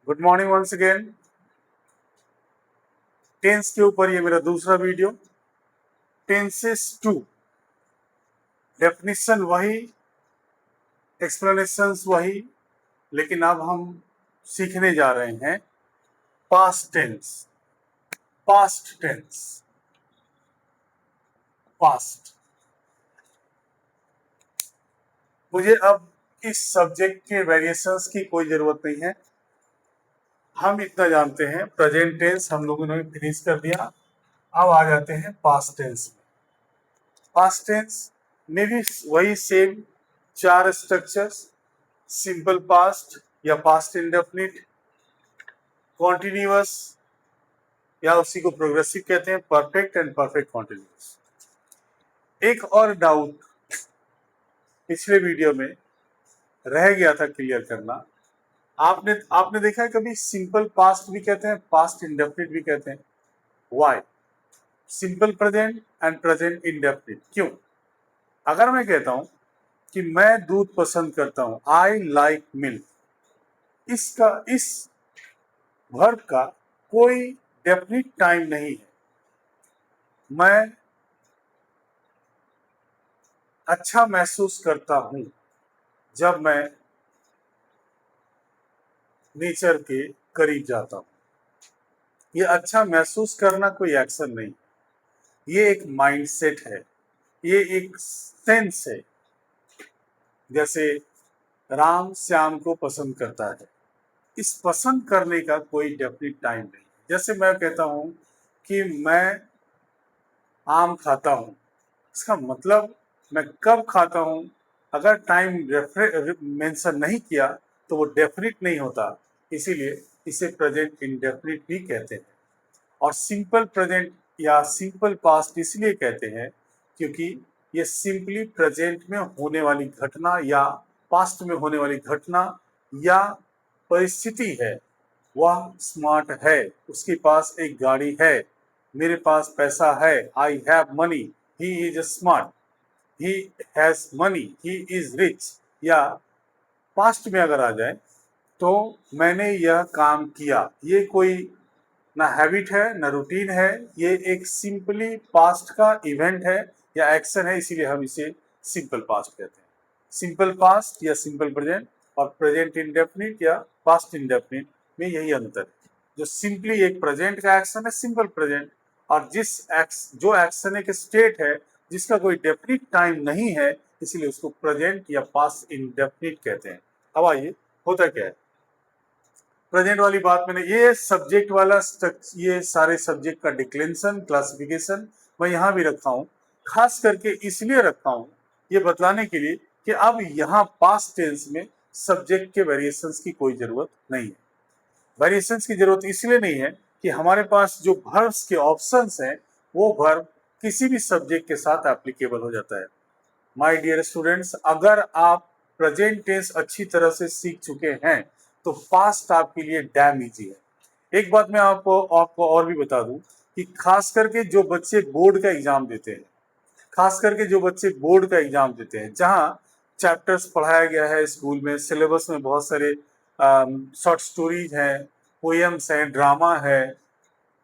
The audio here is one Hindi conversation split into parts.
Good morning once again. Tense के ऊपर ये मेरा दूसरा वीडियो। टेंसेस टू, डेफिनेशन वही, एक्सप्लेनेशंस वही, लेकिन अब हम सीखने जा रहे हैं past tense. Past tense, past. मुझे अब इस सब्जेक्ट के वेरिएशंस की कोई जरूरत नहीं है। हम इतना जानते हैं, प्रेजेंट टेंस हम लोगों ने फिनिश कर दिया। अब आ जाते हैं पास्ट टेंस में। पास्ट टेंस में भी वही सेम चार स्ट्रक्चर्स: सिंपल पास्ट या पास्ट इंडेफिनिट, कॉन्टिन्यूअस या उसी को प्रोग्रेसिव कहते हैं, परफेक्ट एंड परफेक्ट कॉन्टिन्यूअस। एक और डाउट पिछले वीडियो में रह गया था क्लियर करना। आपने देखा है कभी सिंपल पास्ट भी कहते हैं, पास्ट इंडेफिनिट भी कहते हैं। Why simple present and present indefinite? क्यों? अगर मैं कहता हूं कि मैं दूध पसंद करता हूं, आई लाइक मिल्क, इस वर्ब का कोई डेफिनिट टाइम नहीं है। मैं अच्छा महसूस करता हूं जब मैं नेचर के करीब जाता हूं। ये अच्छा महसूस करना कोई एक्शन नहीं, ये एक माइंडसेट है, ये एक सेंस है। जैसे राम श्याम को पसंद करता है, इस पसंद करने का कोई डेफिनिट टाइम नहीं। जैसे मैं कहता हूं कि मैं आम खाता हूं, इसका मतलब मैं कब खाता हूं, अगर टाइम मेंशन नहीं किया तो वो डेफिनिट नहीं होता। इसीलिए इसे प्रेजेंट इंडेफिनिट भी कहते हैं। और सिंपल प्रेजेंट या सिंपल पास्ट इसलिए कहते हैं क्योंकि ये सिंपली प्रेजेंट में होने वाली घटना या पास्ट में होने वाली घटना या परिस्थिति है। वह स्मार्ट है, उसके पास एक गाड़ी है, मेरे पास पैसा है, I have money, he is smart, he has money, he is rich. या पास्ट में अगर आ जाए तो मैंने यह काम किया, ये कोई ना हैबिट है ना रूटीन है, ये एक सिंपली पास्ट का इवेंट है या एक्शन है, इसीलिए हम इसे सिंपल पास्ट कहते हैं। सिंपल पास्ट या सिंपल प्रेजेंट और प्रेजेंट इंडेफिनिट या पास्ट इंडेफिनिट में यही अंतर है। जो सिंपली एक प्रेजेंट का एक्शन है सिंपल प्रेजेंट, और जो एक्शन एक स्टेट है जिसका कोई डेफिनिट टाइम नहीं है, इसीलिए उसको प्रेजेंट या पास्ट इंडेफिनिट कहते हैं। अब आइए होता क्या है। प्रेजेंट वाली बात मैंने ये सब्जेक्ट वाला ये सारे सब्जेक्ट का डिक्लेंशन क्लासिफिकेशन मैं यहाँ भी रखा हूँ, खास करके इसलिए रखा हूँ ये बतलाने के लिए कि अब यहाँ पास्ट टेंस में सब्जेक्ट के वेरिएशंस की कोई जरूरत नहीं है। वेरिएशंस की जरूरत इसलिए नहीं है कि हमारे पास जो वर्ब्स के ऑप्शंस हैं वो वर्ब किसी भी सब्जेक्ट के साथ एप्लीकेबल हो जाता है। माय डियर स्टूडेंट्स, अगर आप प्रेजेंट टेंस अच्छी तरह से सीख चुके हैं तो पास्ट आपके लिए डैम इजी है। एक बात मैं आपको और भी बता दूं कि खास करके जो बच्चे बोर्ड का एग्जाम देते हैं, खास करके जो बच्चे बोर्ड का एग्जाम देते हैं, जहां चैप्टर्स पढ़ाया गया है स्कूल में, सिलेबस में बहुत सारे शॉर्ट स्टोरीज हैं, पोएम्स हैं, ड्रामा है,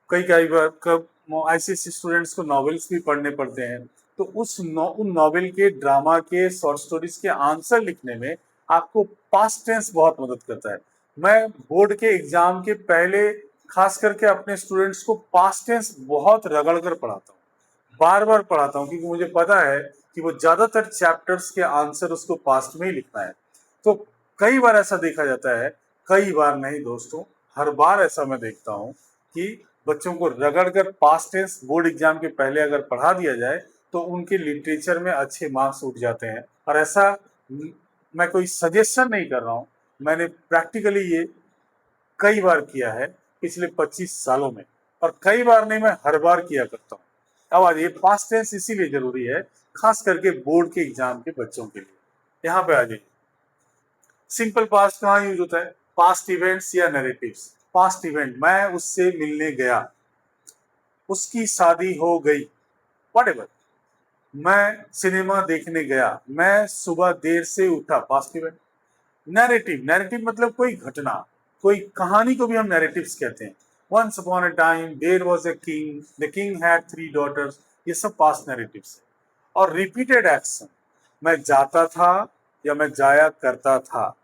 कई बार कब ऐसे स्टूडेंट्स को नॉवेल्स भी पढ़ने पड़ते हैं, तो उन नॉवेल के, ड्रामा के, शॉर्ट स्टोरीज के आंसर लिखने में आपको पास्ट टेंस बहुत मदद करता है। मैं बोर्ड के एग्जाम के पहले खास करके अपने स्टूडेंट्स को पास्ट टेंस बहुत रगड़ कर पढ़ाता हूँ, बार बार पढ़ाता हूँ, क्योंकि मुझे पता है कि वो ज्यादातर चैप्टर्स के आंसर उसको पास्ट में ही लिखना है। तो कई बार ऐसा देखा जाता है, कई बार नहीं दोस्तों, हर बार ऐसा मैं देखता हूँ कि बच्चों को रगड़ कर पास्ट टेंस बोर्ड एग्जाम के पहले अगर पढ़ा दिया जाए तो उनके लिटरेचर में अच्छे मार्क्स उठ जाते हैं। और ऐसा मैं कोई सजेशन नहीं कर रहा हूँ, मैंने प्रैक्टिकली ये कई बार किया है पिछले 25 सालों में, और कई बार नहीं, मैं हर बार किया करता हूँ। अब आज ये पास्ट टेंस इसीलिए जरूरी है खास करके बोर्ड के एग्जाम के बच्चों के लिए। यहाँ पे आ जाइए, सिंपल पास्ट कहाँ यूज होता है? पास्ट इवेंट्स या नैरेटिव्स। पास्ट इवेंट, मैं उससे मिलने गया, उसकी शादी हो गई, व्हाटएवर। मैं सिनेमा देखने गया, मैं सुबह देर से उठा, पास्ट इवेंट। नैरेटिव, नैरेटिव मतलब कोई घटना, कोई कहानी को भी हम नैरेटिव्स कहते हैं। Once upon a time there was a king, the king had 3 daughters, ये सब पास्ट नैरेटिव्स है। और रिपीटेड एक्शन, मैं जाता था या मैं जाया करता था।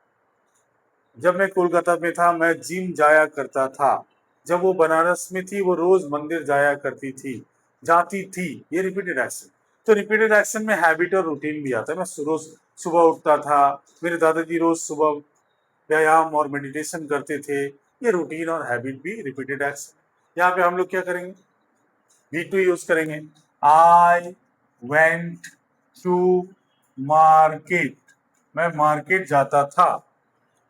जब मैं कोलकाता में था मैं जिम जाया करता था। जब वो बनारस में थी वो रोज मंदिर जाया करती थी, जाती थी। ये रिपीटेड एक्शन। तो रिपीटेड एक्शन में हैबिट और रूटीन भी आता है। मैं रोज सुबह उठता था, मेरे दादाजी रोज सुबह व्यायाम और मेडिटेशन करते थे। ये रूटीन और हैबिट भी रिपीटेड एक्शन। यहाँ पे हम लोग क्या करेंगे, वी टू यूज करेंगे। आई वेंट टू मार्केट, मैं मार्केट जाता था।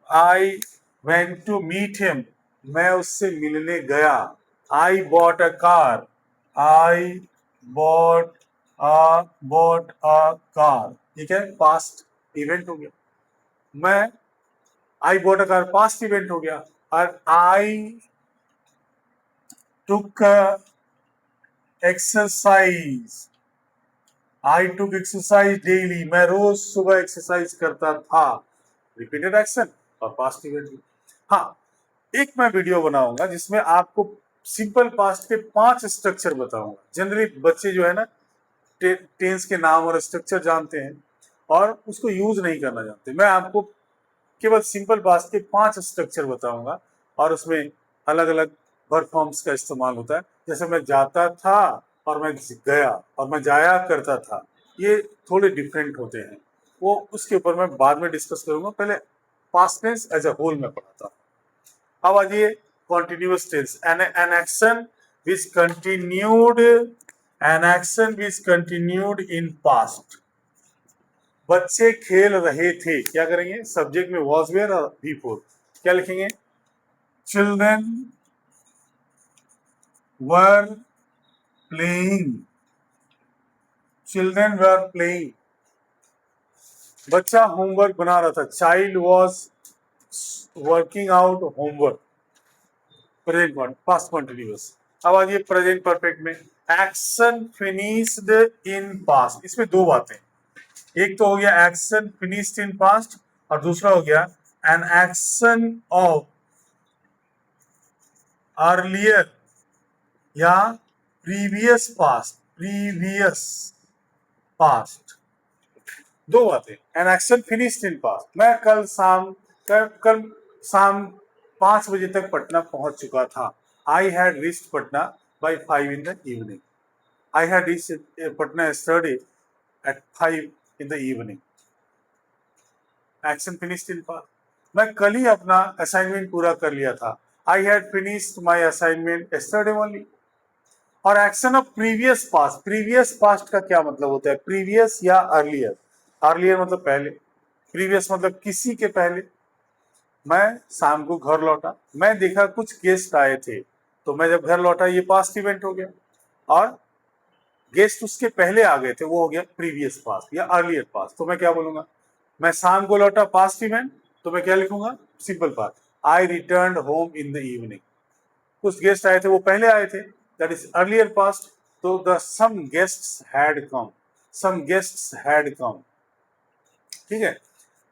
I went to meet him, मैं उससे मिलने गया। I bought a car, I bought a car, ठीक है, पास्ट इवेंट हो गया। मैं I bought a car past event हो गया। और I took exercise, I took exercise daily, मैं रोज सुबह एक्सरसाइज करता था। रिपीटेड एक्शन और पास्ट इवेंट। हाँ, एक मैं वीडियो बनाऊंगा जिसमें आपको सिंपल पास्ट के 5 स्ट्रक्चर बताऊंगा। जनरली बच्चे जो है ना टेंस के नाम और स्ट्रक्चर जानते हैं और उसको यूज नहीं करना जानते। मैं आपको केवल सिंपल पास्ट के 5 स्ट्रक्चर बताऊंगा और उसमें अलग अलग वर्ब फॉर्म्स का इस्तेमाल होता है। जैसे मैं जाता था और मैं गया और मैं जाया करता था, ये थोड़े डिफरेंट होते हैं। वो उसके ऊपर मैं बाद में डिस्कस करूंगा। पहले past tense as a whole में पढ़ाता हूँ। अब आ जाइए continuous tense. An action which continued, an action which continued in past. बच्चे खेल रहे थे, क्या करेंगे, सब्जेक्ट में वॉज वेयर और बिफोर क्या लिखेंगे, children were playing, children were playing. बच्चा होमवर्क बना रहा था, child was working out homework. Present past continuous. अब आ जाइए प्रेजेंट परफेक्ट में। एक्शन फिनिश्ड इन पास्ट, इसमें दो बातें, एक तो हो गया एक्शन फिनिश्ड इन पास्ट और दूसरा हो गया एन एक्शन ऑफ अर्लियर या प्रीवियस पास्ट, प्रीवियस पास्ट। दो बातें, an action finished in past. मैं कल शाम 5 बजे तक पटना पहुंच चुका था। I had reached Patna by 5 in the evening. I had reached Patna yesterday at 5 in the evening. Action finished in past, मैं कल ही अपना असाइनमेंट पूरा कर लिया था। I had finished my assignment yesterday only. और action of previous past, previous past का क्या मतलब होता है, प्रीवियस या अर्लियर। अर्लियर मतलब पहले, प्रीवियस मतलब किसी के पहले। मैं शाम को घर लौटा, मैं देखा कुछ गेस्ट आए थे, तो मैं जब घर लौटा ये पास्ट इवेंट हो गया। और गेस्ट उसके पहले आ गए थे, वो हो गया प्रीवियस पास्ट या अर्लियर पास्ट। तो मैं क्या बोलूंगा, मैं शाम को लौटा पास्ट इवेंट, तो मैं क्या लिखूंगा, simple past, I return home in the evening. कुछ गेस्ट आए थे वो पहले आए थे, दैट इज अर्लियर पास्ट। तो the some guests had come, some guests had come, ठीक है।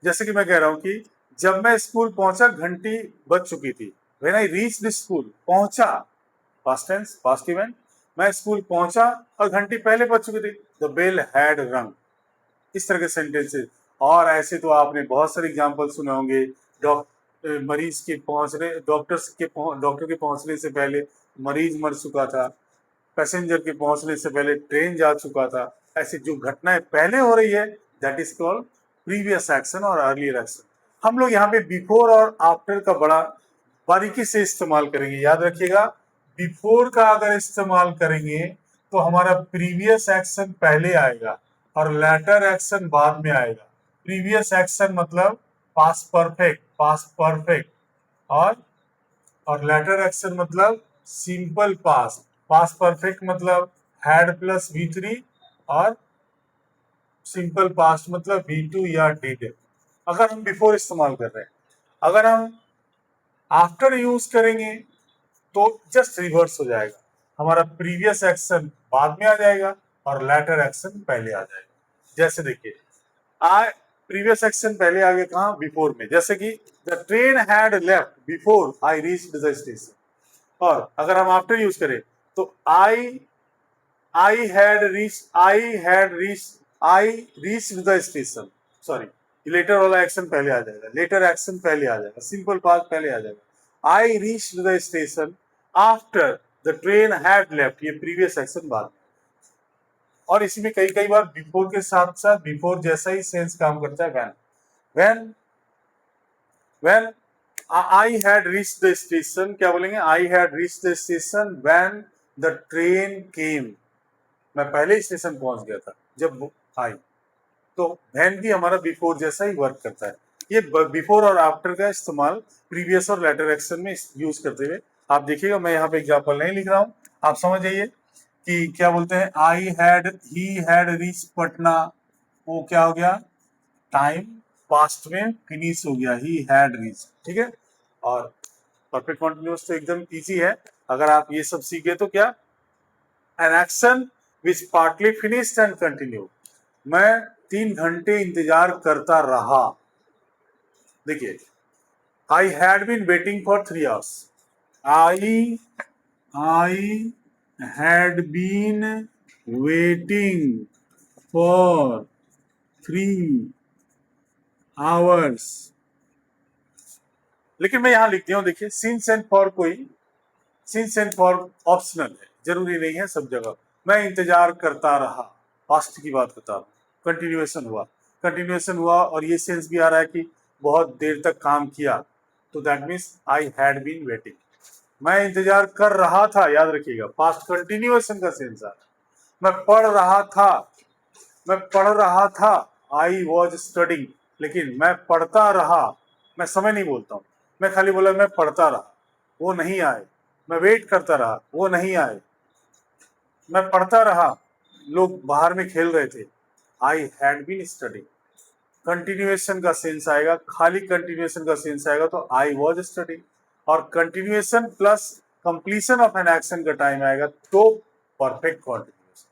जैसे कि मैं कह रहा हूं कि जब मैं स्कूल पहुंचा घंटी बज चुकी थी। When I reach the school, पहुंचा पास्ट टेंस पास्ट इवेंट, मैं स्कूल पहुंचा और घंटी पहले बज चुकी थी, द बेल हैड रंग। इस तरह के सेंटेंसेस। और ऐसे तो आपने बहुत सारे एग्जांपल सुने होंगे। मरीज के पहुंचने, डॉक्टर के पहुंचने से पहले मरीज मर चुका था, पैसेंजर के पहुंचने से पहले ट्रेन जा चुका था। ऐसी जो घटनाएं पहले हो रही है that is called previous action और अर्लियर एक्शन। हम लोग यहाँ पे बिफोर और आफ्टर का बड़ा बारीकी से इस्तेमाल करेंगे। याद रखिएगा, बिफोर का अगर इस्तेमाल करेंगे तो हमारा प्रीवियस एक्शन पहले आएगा और लेटर एक्शन बाद में आएगा। प्रीवियस एक्शन मतलब पास्ट परफेक्ट, पास्ट परफेक्ट। और लेटर एक्शन मतलब सिंपल पास्ट, पास्ट परफेक्ट मतलब हैड प्लस V3 और सिंपल पास्ट मतलब V2 या डिड, अगर हम बिफोर इस्तेमाल कर रहे हैं। अगर हम आफ्टर यूज करेंगे तो जस्ट रिवर्स हो जाएगा, हमारा प्रीवियस एक्शन बाद में आ जाएगा और लेटर एक्शन पहले आ जाएगा। जैसे देखिए, आई प्रीवियस एक्शन पहले आ गया कहाँ, बिफोर में, जैसे कि the train had left before I reached the station. और अगर हम आफ्टर यूज करें तो I reached the station, sorry later वाला एक्शन पहले आ जाएगा, लेटर एक्शन पहले आ जाएगा, सिंपल पास्ट पहले आ जाएगा। आई reached the station after the train had left, ये प्रीवियस एक्शन बाद में। और इसमें कई कई बार बिफोर के साथ साथ बिफोर जैसा ही सेंस काम करता है when. When I had reached the station, क्या बोलेंगे, I had reached the station when the train came, मैं पहले स्टेशन पहुंच गया था जब वो आई। तो व्हेन भी हमारा बिफोर जैसा ही वर्क करता है। ये बिफोर और आफ्टर का इस्तेमाल प्रीवियस और लेटर एक्शन में यूज करते हुए आप देखिएगा, मैं यहाँ पे एग्जाम्पल नहीं लिख रहा हूँ, आप समझ जाइए कि क्या बोलते हैं। ही हैड रीच पटना, वो क्या हो गया, टाइम पास्ट में फिनिश हो गया, ही हैड रीच, ठीक है। और परफेक्ट कॉन्टिन्यूअस तो एकदम इजी है, अगर आप ये सब सीख गए तो क्या, an action which partly finished and continue, मैं 3 घंटे इंतजार करता रहा। देखिए, I had been waiting for 3 hours, I had been waiting for 3 hours. लेकिन मैं यहां लिख दिया हूं, देखिए सिंस एंड फॉर, कोई सिंस एंड फॉर ऑप्शनल है, जरूरी नहीं है सब जगह। मैं इंतजार करता रहा, पास्ट की बात बता रहा हूं, कंटिन्यूएशन हुआ और ये सेंस भी आ रहा है कि बहुत देर तक काम किया, तो that means I had been waiting. मैं इंतजार कर रहा था, याद रखिएगा, पास्ट कंटिन्यूएशन का सेंस आ रहा है। मैं पढ़ रहा था, आई वॉज स्टडिंग, लेकिन मैं पढ़ता रहा, मैं समय नहीं बोलता हूं, मैं खाली बोला मैं पढ़ता रहा, वो नहीं आए। मैं वेट करता रहा, वो नहीं आए। मैं पढ़ता रहा, लोग बाहर में खेल रहे थे, I had been studying. Continuation का सेंस आएगा, खाली कंटिन्यूएशन का सेंस आएगा तो आई वॉज स्टडिंग, और continuation plus completion of an action का टाइम आएगा तो परफेक्ट कॉन्टिन्यूएशन।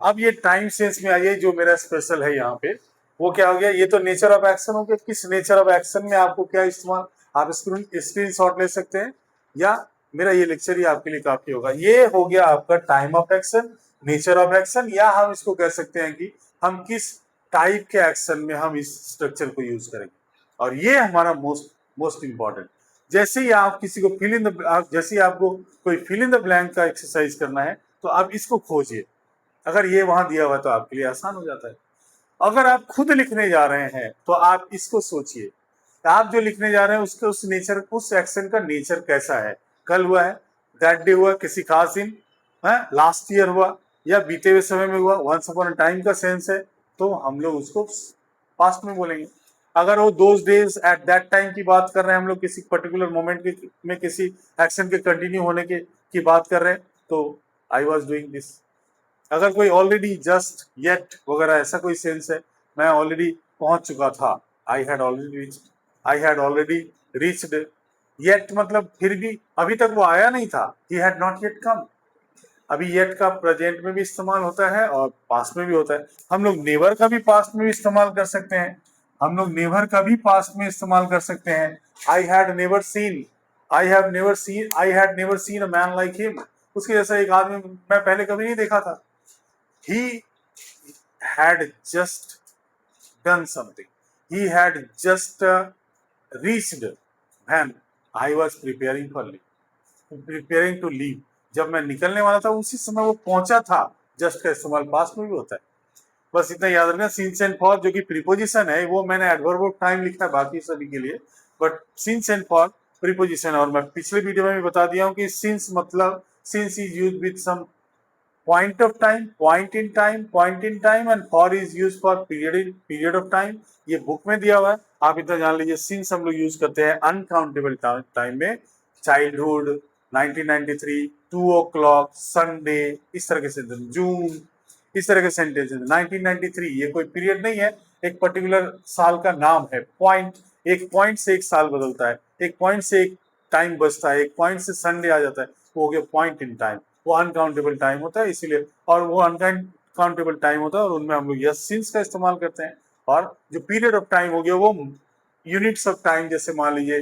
अब ये टाइम सेंस में आइए, जो मेरा स्पेशल है यहाँ पे, वो क्या हो गया, ये तो नेचर ऑफ एक्शन हो गया। किस नेचर ऑफ एक्शन में आपको क्या इस्तेमाल, आप स्क्रीन शॉट ले सकते हैं या मेरा ये लेक्चर ही आपके लिए काफी होगा। ये हो गया आपका time of action, nature of action, या हम इसको कह सकते हैं कि हम किस टाइप के एक्शन में हम इस स्ट्रक्चर को यूज करेंगे। और ये हमारा मोस्ट इंपॉर्टेंट। जैसे ही आप किसी को जैसे ही आपको कोई फिल इन द ब्लैंक का एक्सरसाइज करना है तो आप इसको खोजिए, अगर ये वहां दिया हुआ तो आपके लिए आसान हो जाता है। अगर आप खुद लिखने जा रहे हैं तो आप इसको सोचिए, आप जो लिखने जा रहे हैं उसके उस एक्शन का नेचर कैसा है। कल हुआ है, दैट डे हुआ, किसी खास दिन है, लास्ट ईयर हुआ, या बीते हुए समय में हुआ, वंस अपॉन अ टाइम का सेंस है, तो हम लोग उसको पास्ट में बोलेंगे। अगर वो those days at that time की बात कर रहे हैं, हम लोग किसी पर्टिकुलर मोमेंट में किसी एक्शन के कंटिन्यू होने की बात कर रहे हैं, तो आई वॉज डूइंग दिस। अगर कोई ऑलरेडी, जस्ट, येट वगैरह ऐसा कोई सेंस है, मैं ऑलरेडी पहुंच चुका था, I had already reached. Yet मतलब फिर भी अभी तक वो आया नहीं था, ही हैड नॉट येट कम। अभी येट का प्रेजेंट में भी इस्तेमाल होता है और पास्ट में भी होता है। हम लोग नेवर का भी पास्ट में भी इस्तेमाल कर सकते हैं, हम लोग नेवर का भी पास्ट में इस्तेमाल कर सकते हैं। I had never seen a man like him, उसके जैसा एक आदमी मैं पहले कभी नहीं देखा था। He had just done something. He had just reached when I was preparing to leave. जब मैं निकलने वाला था उसी समय वो पहुंचा था। जस्ट का इस्तेमाल पास्ट में भी होता है। बस इतना याद रखना, सिंस एंड फॉर जो कि प्रीपोजिशन है, वो मैंने एडवर्ब ऑफ टाइम लिखा है बाकी सभी के लिए, but since and for preposition. और मैं पिछले वीडियो में भी बता दिया हूँ कि सिंस मतलब since is used with some point of time, point in time, and for is used for period of time। ये बुक में दिया हुआ है, आप इतना जान लीजिए। सिंस हम लोग यूज करते हैं अनकाउंटेबल टाइम में, चाइल्डहुड, 1993, 2 o'clock, संडे, इस तरह के सेंटेंस, जून, इस तरह के सेंटेंस। 1993 ये कोई पीरियड नहीं है, एक पर्टिकुलर साल का नाम है। पॉइंट, एक पॉइंट से एक साल बदलता है, एक पॉइंट से एक टाइम बचता है, एक पॉइंट से संडे आ जाता है, वो हो गया पॉइंट इन टाइम। वो अनकाउंटेबल टाइम होता है इसीलिए, और वो अनकाउंटेबल टाइम होता है और उनमें हम लोग यस सिंस का इस्तेमाल करते हैं। और जो पीरियड ऑफ टाइम हो गया वो यूनिट्स ऑफ टाइम, जैसे मान लीजिए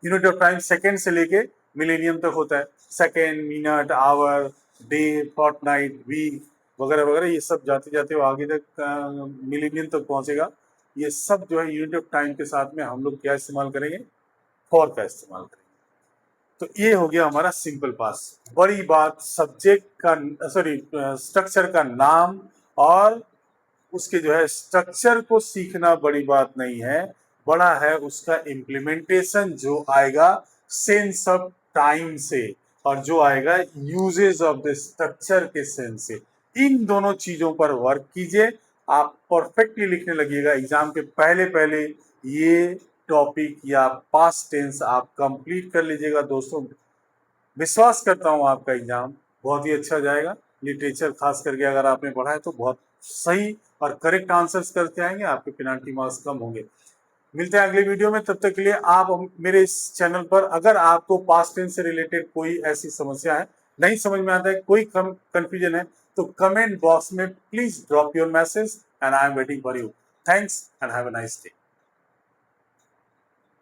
यूनिट ऑफ टाइम सेकेंड से लेके मिलेनियम तक होता है, second, minute, hour, day, fortnight, week वगैरह वगैरह, ये सब जाते जाते वो आगे तक मिलेनियम तक पहुंचेगा। ये सब जो है यूनिट ऑफ टाइम के साथ में हम लोग क्या इस्तेमाल करेंगे, फॉर का इस्तेमाल करेंगे। तो ये हो गया हमारा सिंपल पास्ट। बड़ी बात सब्जेक्ट का, सॉरी, स्ट्रक्चर का नाम और उसके जो है स्ट्रक्चर को सीखना बड़ी बात नहीं है, बड़ा है उसका इम्प्लीमेंटेशन जो आएगा सेंस ऑफ टाइम से और जो आएगा यूजेज ऑफ द स्ट्रक्चर के सेंस से। इन दोनों चीजों पर वर्क कीजिए, आप परफेक्टली लिखने लगिएगा। एग्जाम के पहले पहले ये टॉपिक या पास्ट टेंस आप कंप्लीट कर लीजिएगा दोस्तों। विश्वास करता हूँ आपका एग्जाम बहुत ही अच्छा जाएगा। लिटरेचर खास करके अगर आपने पढ़ा है तो बहुत सही और करेक्ट आंसर्स करके आएंगे, आपके पेनाल्टी मार्क्स कम होंगे। मिलते हैं अगले वीडियो में, तब तक के लिए आप मेरे इस चैनल पर, अगर आपको पास्ट टेंस से रिलेटेड कोई ऐसी समस्या है, नहीं समझ में आता है, कोई कंफ्यूजन है, तो कमेंट बॉक्स में please drop your message and I am waiting for you. Thanks and have a nice day.